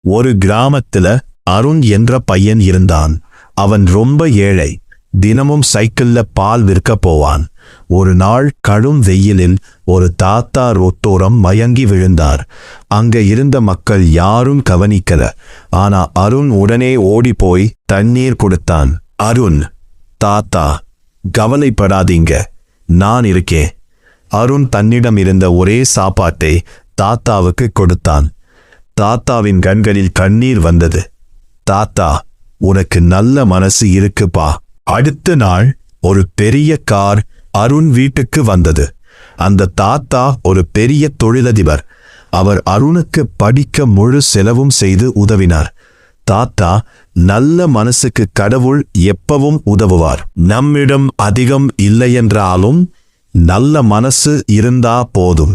ஒரு கிராமத்துல அருண் என்ற பையன் இருந்தான். அவன் ரொம்ப ஏழை. தினமும் சைக்கிள்ல பால் விற்க போவான். ஒரு நாள் கடும் வெயிலில் ஒரு தாத்தா ரோட்டோரம் மயங்கி விழுந்தார். அங்க இருந்த மக்கள் யாரும் கவனிக்கல. ஆனா அருண் உடனே ஓடி போய் தண்ணீர் கொடுத்தான். அருண், தாத்தா, கவலைப்படாதீங்க, நான் இருக்கேன். அருண் தன்னிடம் இருந்த ஒரே சாப்பாட்டை தாத்தாவுக்கு கொடுத்தான். தாத்தாவின் கண்களில் கண்ணீர் வந்தது. தாத்தா, உனக்கு நல்ல மனசு இருக்குப்பா. அடுத்த நாள் ஒரு பெரிய கார் அருண் வீட்டுக்கு வந்தது. அந்த தாத்தா ஒரு பெரிய தொழிலதிபர். அவர் அருணுக்கு படிக்க முழு செலவும் செய்து உதவினார். தாத்தா, நல்ல மனசுக்கு கடவுள் எப்பவும் உதவுவார். நம்மிடம் அதிகம் இல்லையென்றாலும் நல்ல மனசு இருந்தா போதும்.